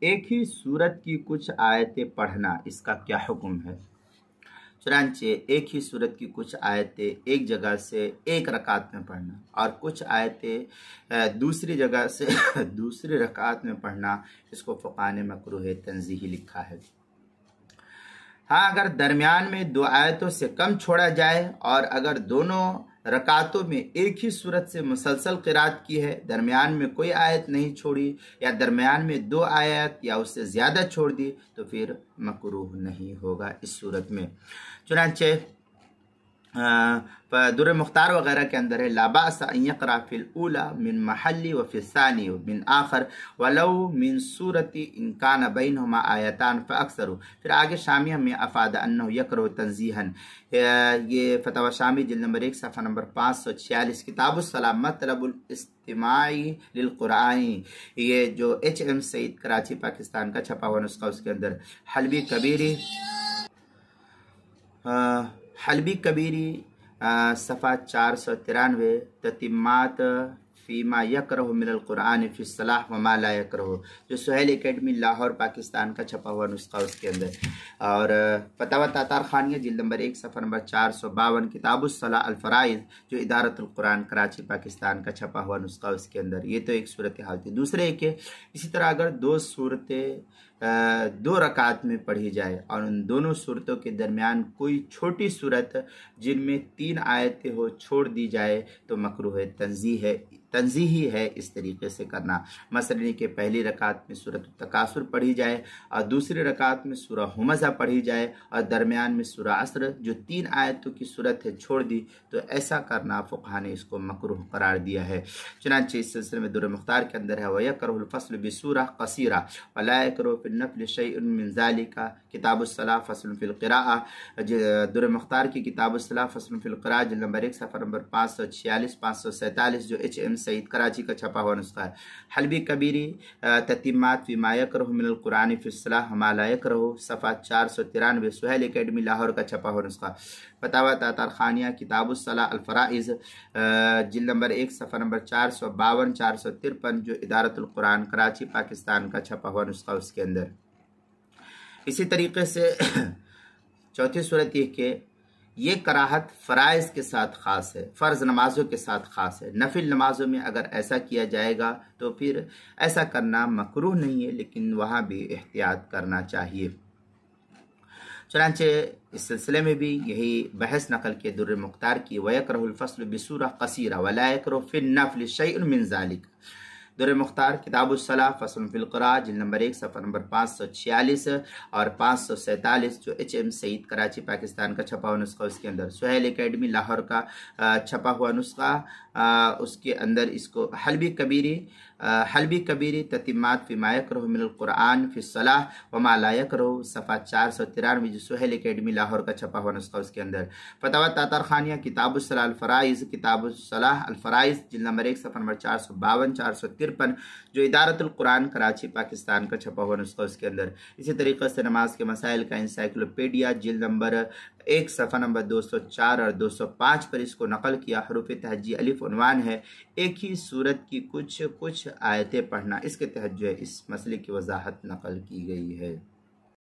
ایک ہی سورت کی کچھ آیتیں پڑھنا اس کا کیا حکم ہے؟ چنانچہ ایک ہی سورت کی کچھ آیتیں ایک جگہ سے ایک رکعت میں پڑھنا اور کچھ آیتیں دوسری جگہ سے دوسری رکعت میں پڑھنا، اس کو فقہاء نے مکروہ تنزیہی لکھا ہے۔ ہاں، اگر درمیان میں دو آیتوں سے کم چھوڑا جائے اور اگر دونوں رکعتوں میں ایک ہی صورت سے مسلسل قرات کی ہے، درمیان میں کوئی آیت نہیں چھوڑی یا درمیان میں دو آیت یا اس سے زیادہ چھوڑ دی، تو پھر مکروہ نہیں ہوگا اس صورت میں۔ چنانچہ در مختار وغیرہ کے اندر ہے لا باس ان یقرأ فی الاولی من محلی وفی الثانی من آخر ولو من صورت ان کان بینہما آیتان فاکثر۔ پھر آگے شامیہ میں افاد انہ یکرہ تنزیہا، یہ فتاوی شامی جلد نمبر 1 صفحہ نمبر 546، کتاب الصلاۃ مطلب الاستماعی للقرآن، یہ جو ایچ ایم سعید کراچی پاکستان کا چھپا ہوا نسخہ، اس کے اندر حلبی کبیری صفحہ 493، تتمات فیما یکرہ من القرآن فی الصلاۃ وما لا یکرہ، جو سہیل اکیڈمی لاہور پاکستان کا چھپا ہوا نسخہ اس کے اندر، اور فتاوی تاتار خانیہ جلد نمبر 1 صفحہ نمبر 452، کتاب الصلاۃ الفرائض، جو ادارۃ القرآن کراچی پاکستان کا چھپا ہوا نسخہ اس کے اندر۔ یہ تو ایک صورتحال تھی۔ دوسرے ایک ہے اسی طرح اگر دو صورتیں دو رکعت میں پڑھی جائے اور ان دونوں صورتوں کے درمیان کوئی چھوٹی صورت جن میں 3 آیتیں ہو چھوڑ دی جائے تو مکروہ تنزیہی ہے اس طریقے سے کرنا۔ مثلا کہ پہلی رکعت میں سورۃ التکاثر پڑھی جائے اور دوسری رکعت میں سورہ ہمزہ پڑھی جائے اور درمیان میں سورہ عصر جو 3 آیتوں کی صورت ہے چھوڑ دی، تو ایسا کرنا فقہاء نے اس کو مکروہ قرار دیا ہے۔ چنانچہ اس سلسلے میں در مختار کے اندر ہے وَيَكْرَهُ الْفَصْلُ بِسُورَةٍ قَصِيرَةٍ وَلَا يَكْرَهُ فِي النَّفْلِ شَيْءٌ مِّن ذَلِكَ، کتاب الصلاۃ فصل فی القراءۃ، در مختار کی کتاب الصلاۃ فصل فی القراءۃ جلد نمبر 1 صفحہ نمبر 546 547، جو ایچ ایم سعید کراچی کا چھپا ہوا نسخہ ہے۔ حلبی کبیری تتمات فیما یکرہ من القرآن فی الصلاۃ وما لا یکرہ، صفحہ 493، سہیل اکیڈمی لاہور کا چھپا ہوا نسخہ۔ فتاوی تاتار خانیہ کتاب الصلاۃ الفرائض جلد نمبر 1 صفحہ نمبر 452 453، جو ادارۃ القرآن کراچی پاکستان کا چھپا ہوا نسخہ اس کے اندر۔ اسی طریقے سے چوتھی صورت یہ کہ یہ کراہت فرائض کے ساتھ خاص ہے، فرض نمازوں کے ساتھ خاص ہے۔ نفل نمازوں میں اگر ایسا کیا جائے گا تو پھر ایسا کرنا مکروہ نہیں ہے، لیکن وہاں بھی احتیاط کرنا چاہیے۔ چنانچہ اس سلسلے میں بھی یہی بحث نقل کے در مختار کی وَيَكْرَهُ الْفَصْلُ بِسُورَةٍ قَصِيرَةٍ وَلَا يَكْرَهُ فِي النَّفْلِ شَيْءٌ مِّن ذَلِكَ، در مختار کتاب الصلاۃ فصل فی القراءۃ جلد نمبر 1 صفحہ نمبر 546 اور 547، جو ایچ ایم سعید کراچی پاکستان کا چھپا ہوا نسخہ اس کے اندر۔ سہیل اکیڈمی لاہور کا چھپا ہوا نسخہ، اس کے اندر اس کو حلبی کبیری تتمات فیما یکرہ من القرآن فی الصلاۃ وما لا یکرہ، صفحہ 493، جو سہیل اکیڈمی لاہور کا چھپا ہوا نسخہ اس کے اندر۔ فتاوی تاتار خانیہ کتاب الصلاۃ الفرائض، کتاب الصلاۃ الفرائض جلد نمبر 1 صفحہ نمبر 452 453، جو ادارۃ القرآن کراچی پاکستان کا چھپا ہوا نسخہ اس کے اندر۔ اسی طریقے سے نماز کے مسائل کا انسائکلوپیڈیا جلد نمبر 1 صفحہ نمبر 204 اور 205 پر اس کو نقل کیا۔ حروف تہجی الف عنوان ہے، ایک ہی سورت کی کچھ آیتیں پڑھنا، اس کے تحت جو ہے اس مسئلے کی وضاحت نقل کی گئی ہے۔